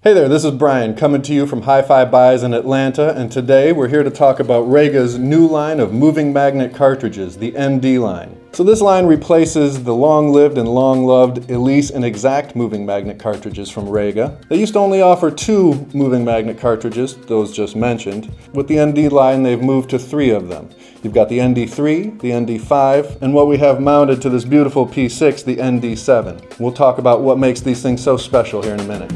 Hey there, this is Bryan coming to you from HiFi Buys in Atlanta, and today we're here to talk about Rega's new line of moving magnet cartridges, the Nd line. So this line replaces the long-lived and long-loved Elise and Exact moving magnet cartridges from Rega. They used to only offer 2 moving magnet cartridges, those just mentioned. With the Nd line, they've moved to 3 of them. You've got the Nd3, the Nd5, and what we have mounted to this beautiful P6, the Nd7. We'll talk about what makes these things so special here in a minute.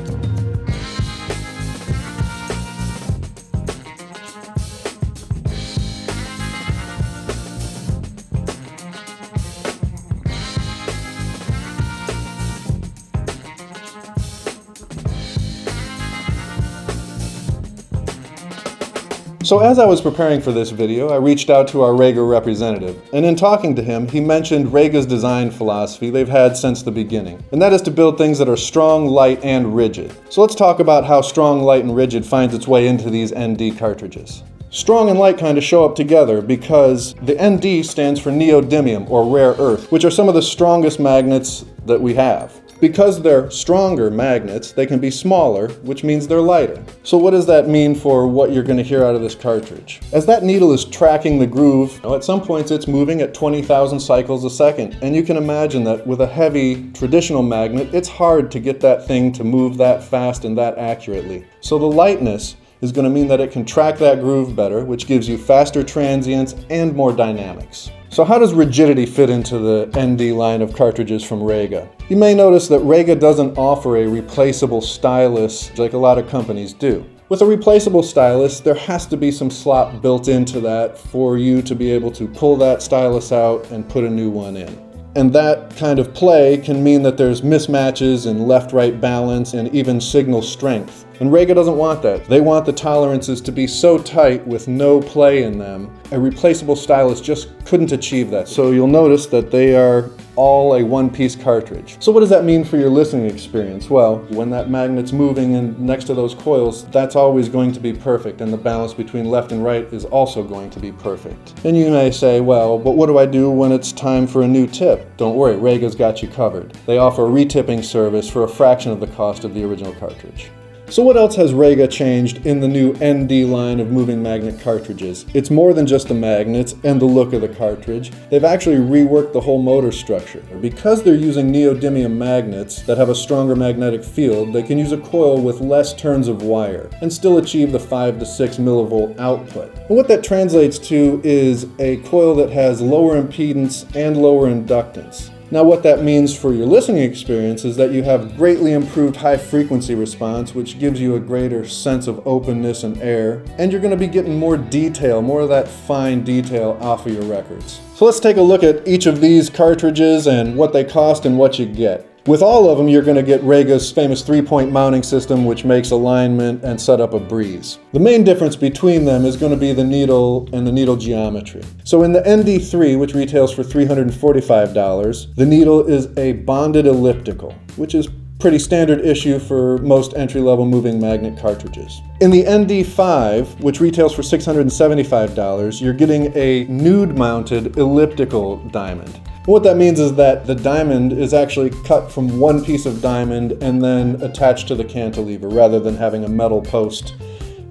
So as I was preparing for this video, I reached out to our Rega representative, and in talking to him, he mentioned Rega's design philosophy they've had since the beginning, and that is to build things that are strong, light, and rigid. So let's talk about how strong, light, and rigid finds its way into these Nd cartridges. Strong and light kind of show up together because the Nd stands for neodymium, or rare earth, which are some of the strongest magnets that we have. Because they're stronger magnets, they can be smaller, which means they're lighter. So what does that mean for what you're going to hear out of this cartridge? As that needle is tracking the groove, at some points it's moving at 20,000 cycles a second, and you can imagine that with a heavy traditional magnet, it's hard to get that thing to move that fast and that accurately. So the lightness is going to mean that it can track that groove better, which gives you faster transients and more dynamics. So how does rigidity fit into the Nd line of cartridges from Rega? You may notice that Rega doesn't offer a replaceable stylus like a lot of companies do. With a replaceable stylus, there has to be some slot built into that for you to be able to pull that stylus out and put a new one in. And that kind of play can mean that there's mismatches in left-right balance and even signal strength. And Rega doesn't want that. They want the tolerances to be so tight with no play in them. A replaceable stylus just couldn't achieve that. So you'll notice that they are all a one-piece cartridge. So what does that mean for your listening experience? Well, when that magnet's moving in next to those coils, that's always going to be perfect, and the balance between left and right is also going to be perfect. And you may say, well, but what do I do when it's time for a new tip? Don't worry, Rega's got you covered. They offer a retipping service for a fraction of the cost of the original cartridge. So what else has Rega changed in the new Nd line of moving magnet cartridges? It's more than just the magnets and the look of the cartridge. They've actually reworked the whole motor structure. Because they're using neodymium magnets that have a stronger magnetic field, they can use a coil with less turns of wire and still achieve the 5 to 6 millivolt output. And what that translates to is a coil that has lower impedance and lower inductance. Now what that means for your listening experience is that you have greatly improved high frequency response, which gives you a greater sense of openness and air, and you're going to be getting more detail, more of that fine detail off of your records. So let's take a look at each of these cartridges and what they cost and what you get. With all of them, you're going to get Rega's famous 3-point mounting system, which makes alignment and setup a breeze. The main difference between them is going to be the needle and the needle geometry. So in the Nd3, which retails for $345, the needle is a bonded elliptical, which is pretty standard issue for most entry-level moving magnet cartridges. In the Nd5, which retails for $675, you're getting a nude-mounted elliptical diamond. What that means is that the diamond is actually cut from one piece of diamond and then attached to the cantilever rather than having a metal post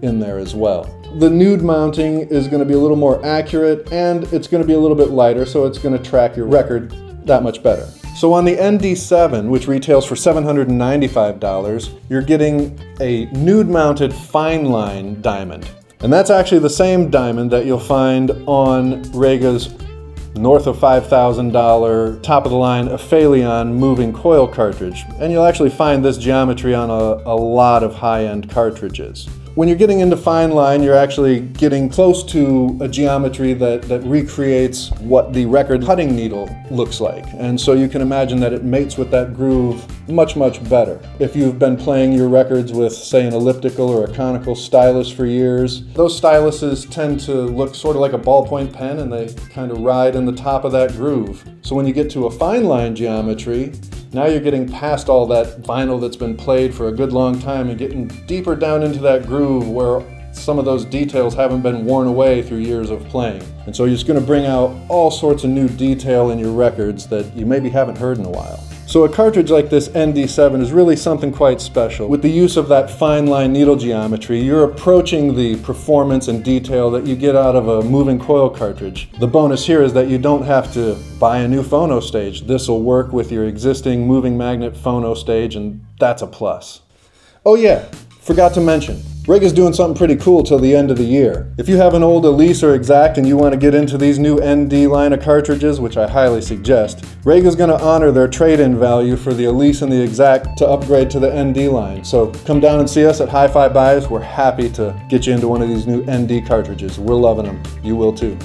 in there as well. The nude mounting is going to be a little more accurate, and it's going to be a little bit lighter, so it's going to track your record that much better. So on the Nd7, which retails for $795, you're getting a nude mounted fine line diamond. And that's actually the same diamond that you'll find on Rega's north of $5,000 top-of-the-line Aphelion moving coil cartridge. And you'll actually find this geometry on a lot of high-end cartridges. When you're getting into fine line, you're actually getting close to a geometry that recreates what the record cutting needle looks like. And so you can imagine that it mates with that groove much, much better. If you've been playing your records with, say, an elliptical or a conical stylus for years, those styluses tend to look sort of like a ballpoint pen, and they kind of ride in the top of that groove. So when you get to a fine line geometry, now you're getting past all that vinyl that's been played for a good long time and getting deeper down into that groove where some of those details haven't been worn away through years of playing. And so you're just going to bring out all sorts of new detail in your records that you maybe haven't heard in a while. So a cartridge like this Nd7 is really something quite special. With the use of that fine line needle geometry, you're approaching the performance and detail that you get out of a moving coil cartridge. The bonus here is that you don't have to buy a new phono stage. This will work with your existing moving magnet phono stage, and that's a plus. Oh yeah, forgot to mention, Rega's doing something pretty cool till the end of the year. If you have an old Elise or Exact and you want to get into these new ND line of cartridges, which I highly suggest, Rega's going to honor their trade-in value for the Elise and the Exact to upgrade to the ND line. So come down and see us at HiFi Buys. We're happy to get you into one of these new ND cartridges. We're loving them. You will too.